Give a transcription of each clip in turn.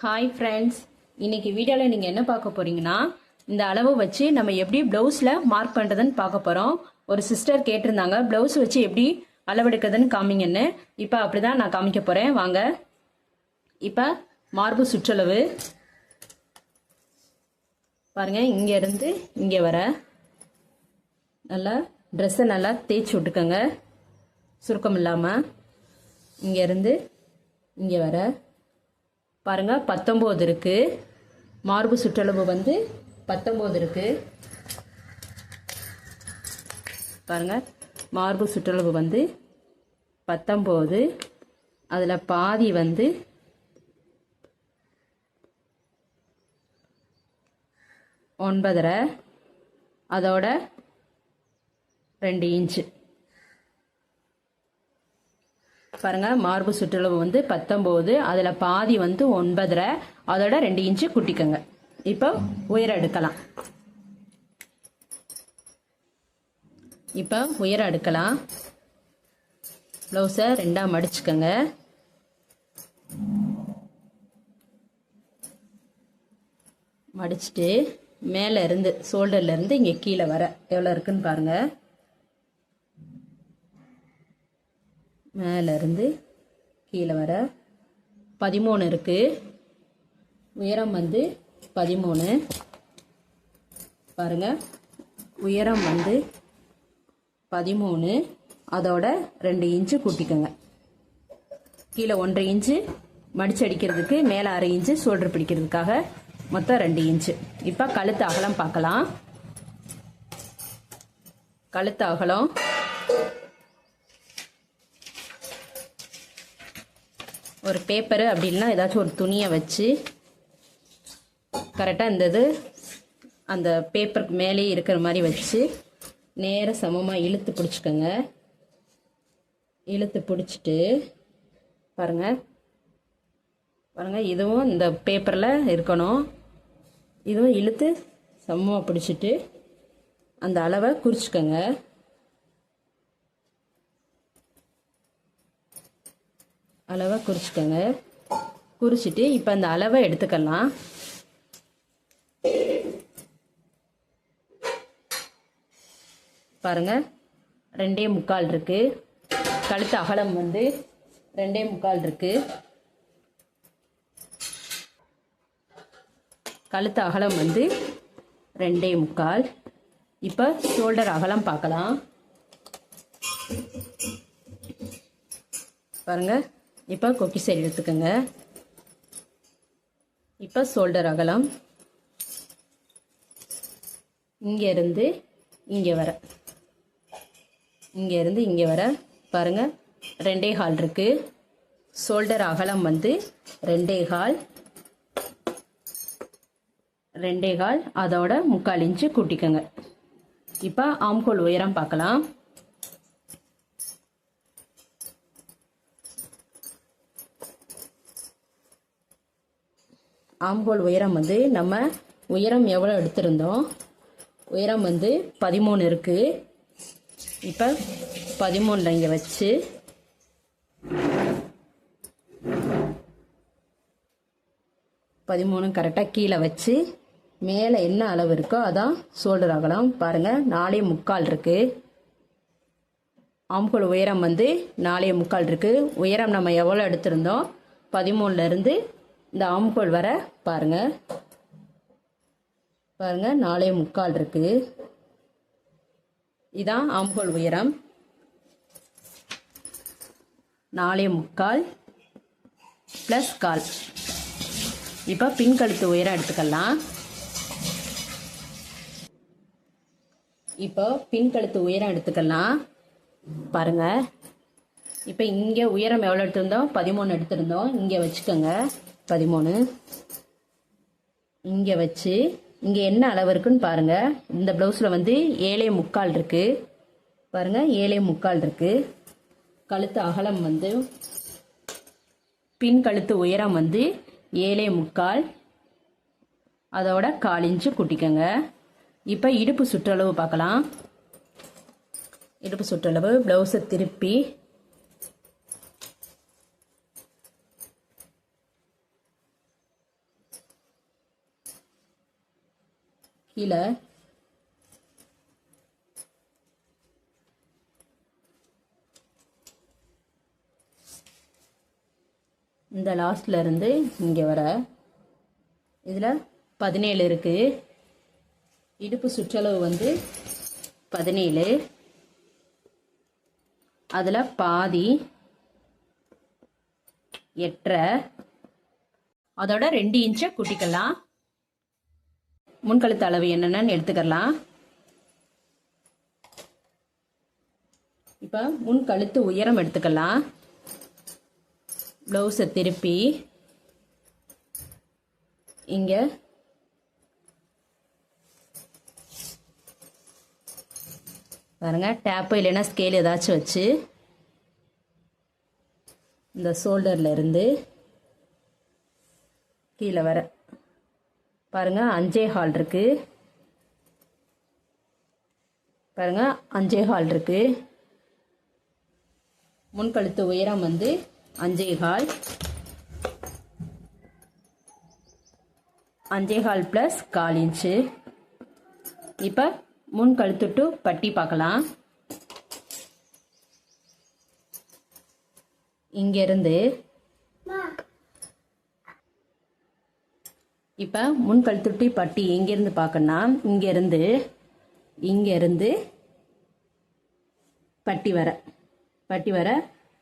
Hi friends, இன்னைக்கு வீடியோவில் நீங்கள் என்ன பார்க்க போறீங்கன்னா, இந்த அளவு வச்சு நம்ம எப்படி ப்ளவுஸில் மார்க் பண்ணுறதுன்னு பார்க்க போகிறோம். ஒரு சிஸ்டர் கேட்டிருந்தாங்க ப்ளவுஸ் வச்சு எப்படி அளவெடுக்கிறதுன்னு காமிங்கன்னு. இப்போ அப்படி தான் நான் காமிக்க போகிறேன். வாங்க. இப்போ மார்பு சுற்றளவு பாருங்கள், இங்கேருந்து இங்கே வர நல்லா ட்ரெஸ்ஸை நல்லா தேய்ச்சி விட்டுக்கோங்க, சுருக்கம் இல்லாமல். இங்கேருந்து இங்கே வர பாருங்க 19 இருக்கு. மார்பு சுற்றளவு வந்து 19 இருக்கு. பாருங்க, மார்பு சுற்றளவு வந்து 19. அதில் பாதி வந்து 9.5, அதோட 2 இன்ச்சு. பாருங்க, மார்பு சுற்றளவு வந்து 19, அதில் பாதி வந்து 9.5, அதோட 2 இன்ச்சு கூட்டிக்கோங்க. இப்போ உயரம் எடுக்கலாம். இப்போ உயரம் எடுக்கலாம். ப்ளவுஸை 2ஆ மடிச்சுக்கோங்க. மடிச்சுட்டு மேலே இருந்து ஷோல்டர்ல இருந்து இங்கே கீழே வர எவ்வளோ இருக்குன்னு பாருங்க. மேலே இருந்து கீழே வர 13 இருக்கு. உயரம் வந்து 13. பாருங்க, உயரம் வந்து 13, அதோட 2 இன்ச்சு கூட்டிக்கோங்க. கீழே 1.5 இன்ச்சு மடிச்சு அடிக்கிறதுக்கு, மேலே 1/2 இன்ச்சு ஷோல்டர் பிடிக்கிறதுக்காக, மொத்தம் 2 இன்ச்சு. இப்போ கழுத்து அகலம் பார்க்கலாம். கழுத்து அகலம் ஒரு பேப்பரு அப்படின்னா ஏதாச்சும் ஒரு துணியை வச்சு கரெக்டாக இந்த இது அந்த பேப்பருக்கு மேலே இருக்கிற மாதிரி வச்சு நேர சமமாக இழுத்து பிடிச்சிக்கோங்க. இழுத்து பிடிச்சிட்டு பாருங்க, பாருங்க, இதுவும் இந்த பேப்பரில் இருக்கணும். இதுவும் இழுத்து சமமாக பிடிச்சிட்டு அந்த அளவை குறிச்சிக்கோங்க. அளவை குறிச்சிக்கோங்க. குறிச்சிட்டு இப்போ அந்த அளவை எடுத்துக்கலாம். பாருங்க, 2.25 இருக்கு. கழுத்து அகலம் வந்து 2.25 இருக்கு. கழுத்து அகலம் வந்து 2.25. இப்போ ஷோல்டர் அகலம் பார்க்கலாம். பாருங்க, இப்போ கொக்கி சைடு எடுத்துக்கோங்க. இப்போ ஷோல்டர் அகலம் இங்கேருந்து இங்கே வர, இங்கேருந்து இங்கே வர பாருங்க 2.25 இருக்கு. ஷோல்டர் அகலம் வந்து 2.25, அதோட 3/4 இன்ச்சு கூட்டிக்கோங்க. இப்போ ஆம்கோல் உயரம் பார்க்கலாம். ஆம்கோல் உயரம் வந்து நம்ம உயரம் எவ்வளோ எடுத்திருந்தோம், உயரம் வந்து 13 இருக்கு. இப்போ 13 இங்கே வச்சு 13 கரெக்டாக கீழே வச்சு மேலே என்ன அளவு இருக்கோ அதான் ஷோல்டர் அகலம். பாருங்க, 4.25 இருக்கு. ஆம்கோல் உயரம் வந்து 4.25 இருக்கு. உயரம் நம்ம எவ்வளோ எடுத்திருந்தோம் 13ல இருந்து இந்த ஆம்கோல் வர பாருங்க. பாருங்க, 4.25 இருக்கு. இதான் ஆம்கோல் உயரம் 4.25 ப்ளஸ் 1/4. இப்போ பின் கழுத்து உயரம் எடுத்துக்கலாம். இப்போ பின் கழுத்து உயரம் எடுத்துக்கலாம். பாருங்க, இப்போ இங்கே உயரம் எவ்வளோ எடுத்திருந்தோம் 13 எடுத்திருந்தோம். இங்கே வச்சுக்கோங்க 13. இங்கே வச்சு இங்கே என்ன அளவு இருக்குன்னு பாருங்க. இந்த ப்ளவுஸில் வந்து 7.25 இருக்கு. பாருங்க, 7.25 இருக்கு. கழுத்து அகலம் வந்து பின் கழுத்து உயரம் வந்து 7.25, அதோட 1/4 இன்ச்சு கூட்டிக்கோங்க. இப்போ இடுப்பு சுற்றளவு பார்க்கலாம். இடுப்பு சுற்றளவு ப்ளவுஸை திருப்பி கீழே இந்த லாஸ்ட்ல இருந்து இங்கே வர இதில் 17 இருக்கு. இடுப்பு சுற்றளவு வந்து 17. அதில் பாதி 8.5, அதோட 2 இன்ச்சை கூட்டிக்கலாம். முன்கழுத்து அளவு என்னென்னு எடுத்துக்கலாம். இப்போ முன்கழுத்து உயரம் எடுத்துக்கலாம். ப்ளவுஸை திருப்பி இங்கே பாருங்க, டேப்பு இல்லைன்னா ஸ்கேல் ஏதாச்சும் வச்சு இந்த ஷோல்டர்ல இருந்து கீழே வர பாருங்க 5.25 இருக்கு. பாருங்க 5.25 இருக்கு. முன்கழுத்து உயரம் வந்து 5.25. 5.25 ப்ளஸ் 1/4 இன்ச்சு. இப்போ முன்கழுத்து டு பட்டி பார்க்கலாம். இங்கிருந்து இப்போ முன்கழுத்து டு பட்டி எங்கிருந்து பார்க்கணும்னா இங்கிருந்து பட்டி வர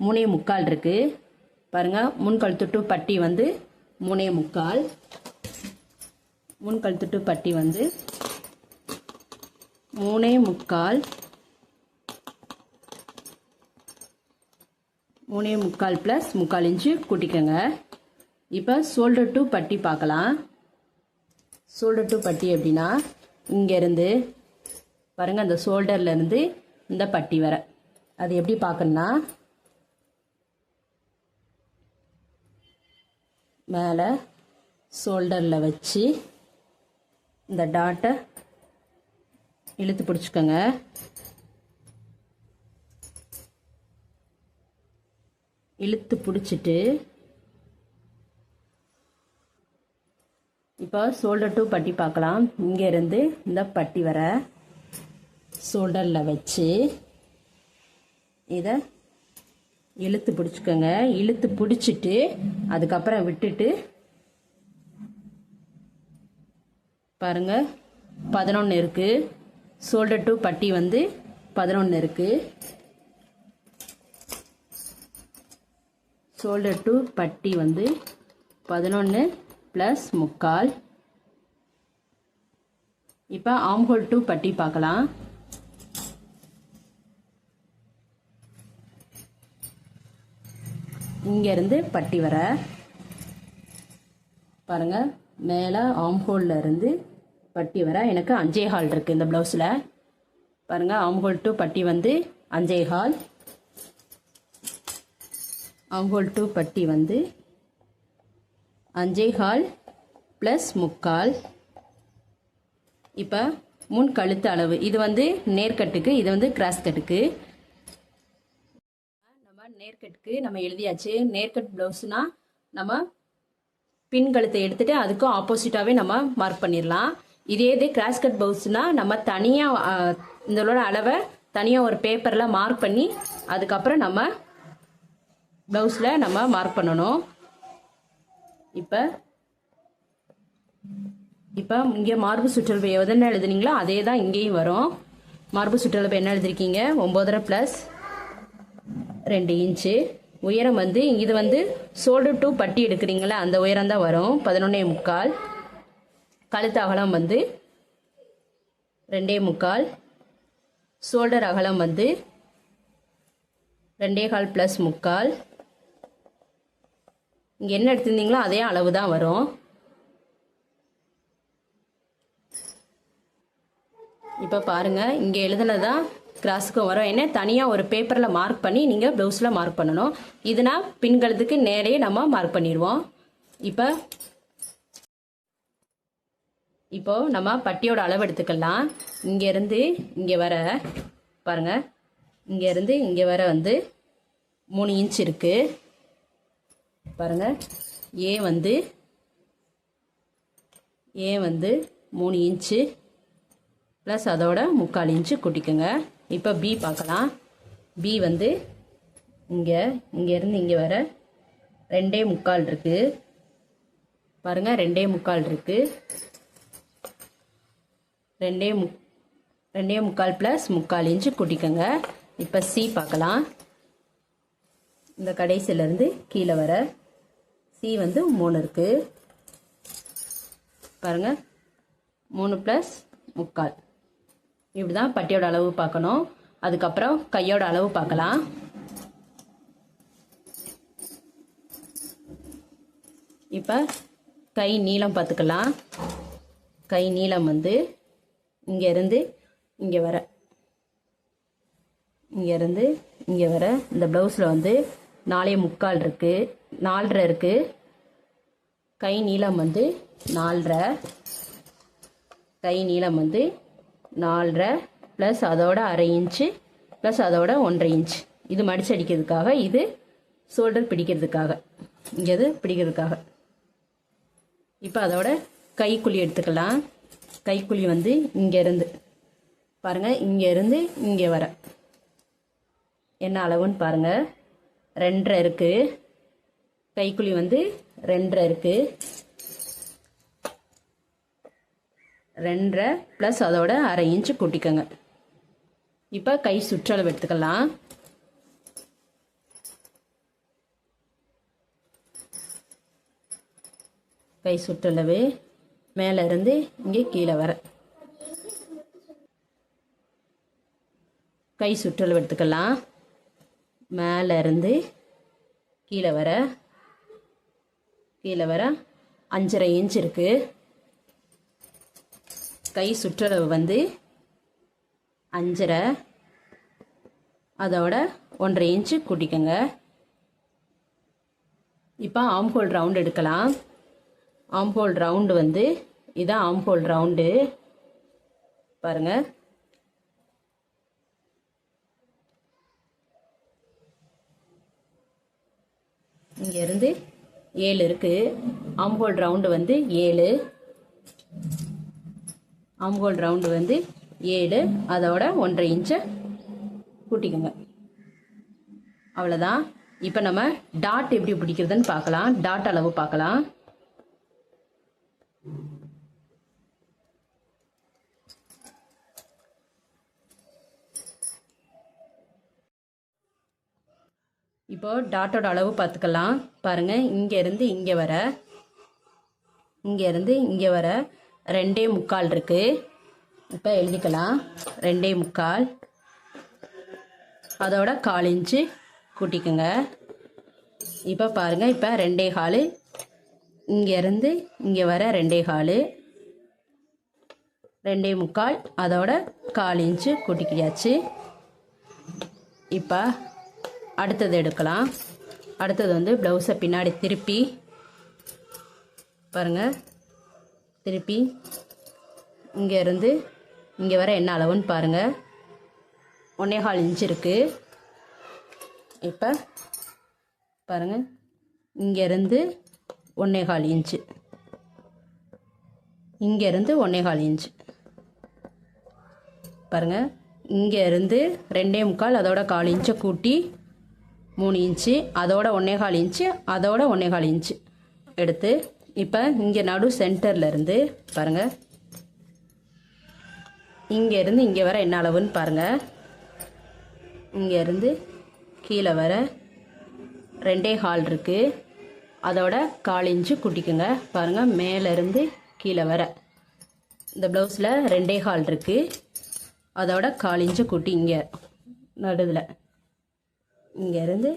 3.25 இருக்கு. பாருங்க, முன்கழுத்து டு பட்டி வந்து 3.25. முன்கழுத்து டு பட்டி வந்து 3.25. 3.25 ப்ளஸ் 3/4 இன்ச்சு கூட்டிக்கோங்க. இப்போ ஷோல்டர் டு பட்டி பார்க்கலாம். ஷோல்டர் டு பட்டி எப்படின்னா இங்கேருந்து பாருங்கள், அந்த ஷோல்டர்லேருந்து இந்த பட்டி வர அது எப்படி பார்க்கணுன்னா மேலே ஷோல்டரில் வச்சு இந்த டாட்டை இழுத்து பிடிச்சிக்கோங்க. இழுத்து பிடிச்சிட்டு இப்போ ஷோல்டர் டு பட்டி பார்க்கலாம். இங்கேருந்து இந்த பட்டி வர ஷோல்டரில் வச்சு இதை இழுத்து பிடிச்சிக்கோங்க. இழுத்து பிடிச்சிட்டு அதுக்கப்புறம் விட்டுட்டு பாருங்க 11 இருக்கு. ஷோல்டர் டு பட்டி வந்து 11 இருக்கு. ஷோல்டர் டு பட்டி வந்து 11 ப்ளஸ் 3/4. இப்போ ஆம்ஹோல் டு பட்டி பார்க்கலாம். இங்கேருந்து பட்டி வர பாருங்க, மேலே ஆம்ஹோல்ல இருந்து பட்டி வர எனக்கு 5.25 இருக்கு. இந்த ப்ளவுஸில் பாருங்க, ஆம்ஹோல் டு பட்டி வந்து 5.25. ஆம்ஹோல் டு பட்டி வந்து 5.25 ப்ளஸ் 3/4. இப்போ முன் கழுத்து அளவு இது வந்து நேர்கட்டுக்கு, இது வந்து கிராஸ் கட்டுக்கு. நேர்கட்டுக்கு நம்ம எழுதியாச்சு. நேர்கட் ப்ளவுஸ்னா நம்ம பின் கழுத்தை எடுத்துட்டு அதுக்கும் ஆப்போசிட்டாவே நம்ம மார்க் பண்ணிடலாம். இதே கிராஸ் கட் ப்ளவுஸ்னா நம்ம தனியாக இதோட அளவை தனியாக ஒரு பேப்பரில் மார்க் பண்ணி அதுக்கப்புறம் நம்ம ப்ளவுஸில் நம்ம மார்க் பண்ணணும். இப்போ இங்கே மார்பு சுற்றளவு எதுன்னு எழுதுனீங்களோ அதே தான் இங்கேயும் வரும். மார்பு சுற்றளவு என்ன எழுதிருக்கீங்க? 9.5 ப்ளஸ் 2 இன்ச்சு. உயரம் வந்து இது வந்து ஷோல்டர் டு பட்டி எடுக்கிறீங்களா அந்த உயரம் தான் வரும் 11.25. கழுத்து அகலம் வந்து 2.25. ஷோல்டர் அகலம் வந்து 2.25 ப்ளஸ் 3/4. இங்கே என்ன எடுத்திருந்தீங்களோ அதே அளவு தான் வரும். இப்போ பாருங்க, இங்கே எழுதுனதான் கிராஸுக்கும் வரும். என்ன தனியாக ஒரு பேப்பரில் மார்க் பண்ணி நீங்கள் ப்ளவுஸில் மார்க் பண்ணணும். இதுனா பின்கழுத்துக்கு நேரே நம்ம மார்க் பண்ணிடுவோம். இப்போ நம்ம பட்டியோட அளவு எடுத்துக்கலாம். இங்கேருந்து இங்கே வர பாருங்க, இங்கேருந்து இங்கே வர வந்து 3 இன்ச் இருக்கு. பாருங்க, ஏ வந்து 3 இன்ச்சு. ப்ளஸ் அதோட 3/4 இன்ச்சு கூட்டிக்கோங்க. இப்போ பி பார்க்கலாம். பி வந்து இங்கேருந்து இங்கே வர 2.25 இருக்குது பாருங்கள். 2.25 இருக்குது. 2.25 ப்ளஸ் 3/4 இன்ச்சு கூட்டிக்கோங்க. இப்போ சி பார்க்கலாம். இந்த கடைசியிலேருந்து கீழே வர சி வந்து 3 இருக்குது பாருங்கள். 3 + 3/4 இப்படி தான் பட்டியோட அளவு பார்க்கணும். அதுக்கப்புறம் கையோட அளவு பார்க்கலாம். இப்போ கை நீளம் பார்த்துக்கலாம். கை நீளம் வந்து இங்கேருந்து இங்கே வர இந்த ப்ளவுஸில் வந்து 4.25 இருக்குது, 4.5 இருக்குது. கை நீளம் வந்து 4.5, கை நீளம் வந்து 4.5 ப்ளஸ் அதோட 1/2 இன்ச்சு ப்ளஸ் அதோட 1.5 இன்ச்சு. இது மடிச்சு அடிக்கிறதுக்காக, இது ஷோல்டர் பிடிக்கிறதுக்காக, இங்கே இது பிடிக்கிறதுக்காக. இப்போ அதோட கைக்குழி எடுத்துக்கலாம். கைக்குழி வந்து இங்கேருந்து பாருங்கள், இங்கேருந்து இங்கே வர என்ன அளவுன்னு பாருங்கள். 2.5 இருக்குது. கைக்குழி வந்து 2.5 இருக்குது. 2.5 ப்ளஸ் அதோட 1/2 இன்ச்சு கூட்டிக்கோங்க. இப்போ கை சுற்றளவு எடுத்துக்கலாம். கை சுற்றளவு மேலே இருந்து இங்கே கீழே வர கை சுற்றளவு எடுத்துக்கலாம். மேலே இருந்து கீழே வர 5.5 இன்ச் இருக்குது. கை சுற்றளவு வந்து 5.5, அதோட 1.5 இன்ச்சு கூட்டிக்கோங்க. இப்போ ஆம்ஹோல் ரவுண்ட் எடுக்கலாம். ஆம்ஹோல் ரவுண்டு வந்து இதான் ஆம்ஹோல் ரவுண்டு பாருங்கள். இங்கேருந்து 7 இருக்குது. ஆம்ஹோல் ரவுண்டு வந்து 7. ஆம்ஹோல் ரவுண்டு வந்து 7, அதோட 1.5 இன்ச்சை கூட்டிக்கோங்க. அவ்வளோதான். இப்போ நம்ம டாட் எப்படி பிடிக்கிறதுன்னு பார்க்கலாம். டாட் அளவு பார்க்கலாம். இப்போ டாட்டோட அளவு பார்த்துக்கலாம். பாருங்கள், இங்கேருந்து இங்கே வர 2.25 இருக்குது. இப்போ எழுதிக்கலாம். 2.25 அதோட 1/4 இன்ச்சு கூட்டிக்கோங்க. இப்போ பாருங்கள், இப்போ 2.25 இங்கேருந்து இங்கே வர 2.25 அதோட 1/4 இன்ச்சு கூட்டிக்கியாச்சு. இப்போ அடுத்தது எடுக்கலாம். அடுத்தது வந்து ப்ளவுஸை பின்னாடி திருப்பி பாருங்கள். திருப்பி இங்கேருந்து இங்கே வர என்ன அளவுன்னு பாருங்கள். 1.25 இன்ச் இருக்குது. இப்போ பாருங்கள், இங்கேருந்து 1.25 இன்ச்சு, இங்கேருந்து 1.25 இன்ச்சு பாருங்கள். இங்கேருந்து 2.25 அதோட 1/4 இன்ச்சை கூட்டி 3 இன்ச்சு, அதோட 1.25 இன்ச்சு, அதோட 1.25 இன்ச்சு எடுத்து இப்போ இங்கே நடு சென்டரில் இருந்து பாருங்கள், இங்கேருந்து இங்கே வர என்ன அளவுன்னு பாருங்கள். இங்கேருந்து கீழே வர 2.25 இருக்குது. அதோட 1/4 இன்ச்சு கூட்டிக்குங்க. பாருங்கள், மேலேருந்து கீழே வர இந்த ப்ளவுஸில் 2.25 இருக்குது. அதோட 1/4 இன்ச்சு கூட்டி இங்கே நடுவில் இங்கேருந்து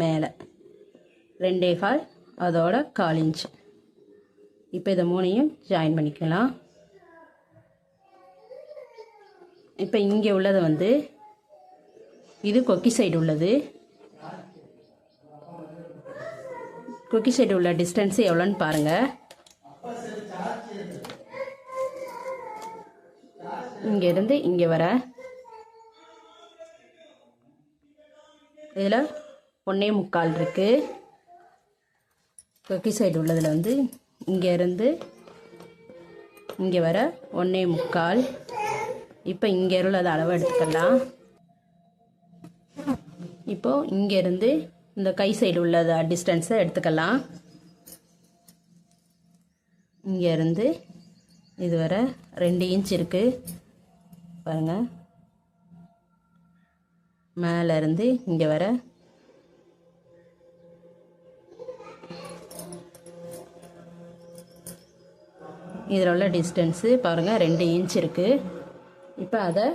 மேலே 2.25 அதோட 1/4 இன்ச்சு. இப்போ இதை 3ஐயும் ஜாயின் பண்ணிக்கலாம். இப்போ இங்கே உள்ளது வந்து இது கொக்கி சைடு உள்ளது. கொக்கி சைடு உள்ள டிஸ்டன்ஸ் எவ்வளோன்னு பாருங்கள். இங்கேருந்து இங்கே வர இதில் 1.25 இருக்குது. கொக்கி சைடு உள்ளதில் வந்து இங்கேருந்து இங்கே வர 1.25. இப்போ இங்கே உள்ளது அளவு எடுத்துக்கலாம். இப்போ இங்கேருந்து இந்த கை சைடு உள்ளது டிஸ்டன்ஸை எடுத்துக்கலாம். இங்கேருந்து இது வரை 2 இன்ச் இருக்குது பாருங்கள். மேலேருந்து இங்கே வர இதில் உள்ள டிஸ்டன்ஸு பாருங்கள் 2 இன்ச் இருக்குது. இப்போ அதை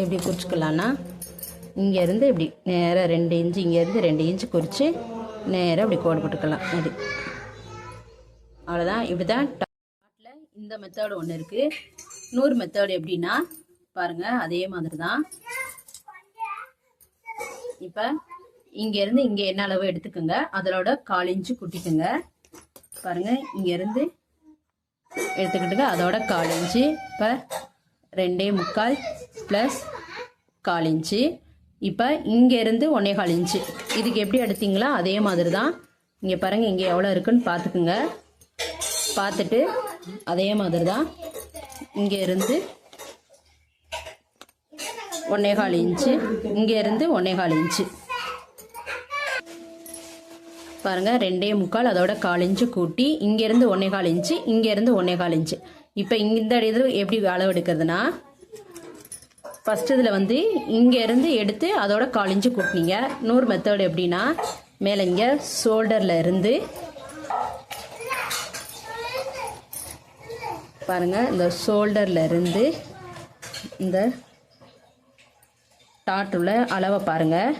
எப்படி குறிச்சிக்கலான்னா இங்கேருந்து இப்படி நேராக 2 இன்ச்சு இங்கேருந்து 2 இன்ச்சு குறித்து நேராக இப்படி கோடு போட்டுக்கலாம். அது அவ்வளோதான். இப்படி தான் டாட்டில் இந்த மெத்தடு ஒன்று இருக்குது. இன்னொரு மெத்தடு எப்படின்னா பாருங்கள் அதே மாதிரி தான். இப்போ இங்கேருந்து இங்கே என்ன அளவு எடுத்துக்கோங்க, அதோட 1/4 இன்ச்சு குட்டிக்குங்க. பாருங்கள் இங்கேருந்து எடுத்துக்கிட்டுங்க, அதோட 1/4 இன்ச்சு. இப்போ 2.25 ப்ளஸ் 1/4 இன்ச்சு. இப்போ இங்கேருந்து 1.25 இன்ச்சு. இதுக்கு எப்படி எடுத்தீங்களா அதே மாதிரி தான். இங்கே பாருங்கள் இங்கே எவ்வளோ இருக்குன்னு பார்த்துக்குங்க. பார்த்துட்டு அதே மாதிரி தான் இங்கேருந்து 1.25 இன்ச்சு, இங்கேருந்து 1.25 இன்ச்சு. பாருங்கள் 2.25 அதோட 1/4 இன்ச்சு கூட்டி இங்கேருந்து 1.25 இன்ச்சு, இங்கேருந்து 1.25 இன்ச்சு. இப்போ இந்த இது எப்படி அளவு எடுக்கிறதுனா ஃபஸ்ட்டு இதில் வந்து இங்கேருந்து எடுத்து அதோட 1/4 இன்ச்சு கூட்டினீங்க. இன்னொரு மெத்தட் எப்படின்னா மேலே இங்கே ஷோல்டரில் இருந்து பாருங்கள் இந்த ஷோல்டரில் இருந்து இந்த டாட்டுள்ள அளவை பாருங்கள்.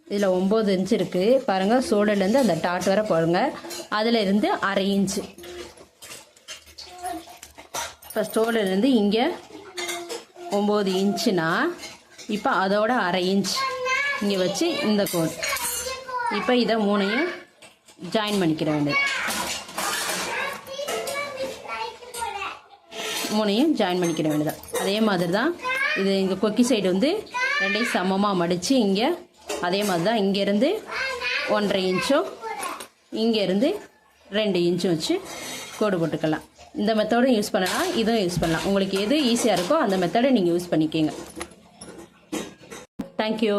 இதில் 9 இன்ச்சு இருக்குது பாருங்கள். ஷோல்டர்லேருந்து அந்த டாட் வரை பாருங்கள். அதில் இருந்து 1/2 இன்ச்சு. இப்போ ஷோல்டர்லேருந்து இங்கே 9 இன்ச்சுனா இப்போ அதோட 1/2 இன்ச் இங்கே வச்சு இந்த கோடு. இப்போ இதை 3ஐயும் ஜாயின் பண்ணிக்கிற வேண்டியது. 3ஐயும் ஜாயின் பண்ணிக்கிற வேண்டியதான். அதே மாதிரி தான் இது இங்கே கொக்கி சைடு வந்து 2ஐயும் சமமாக மடித்து இங்கே அதே மாதிரி தான் இங்கேருந்து 1.5 இன்ச்சும் இங்கேருந்து 2 இன்ச்சும் வச்சு கோடு போட்டுக்கலாம். இந்த மெத்தடும் யூஸ் பண்ணலாம், இதுவும் யூஸ் பண்ணலாம். உங்களுக்கு எது ஈஸியாக இருக்கோ அந்த மெத்தடை நீங்கள் யூஸ் பண்ணிக்கோங்க. தேங்க்யூ.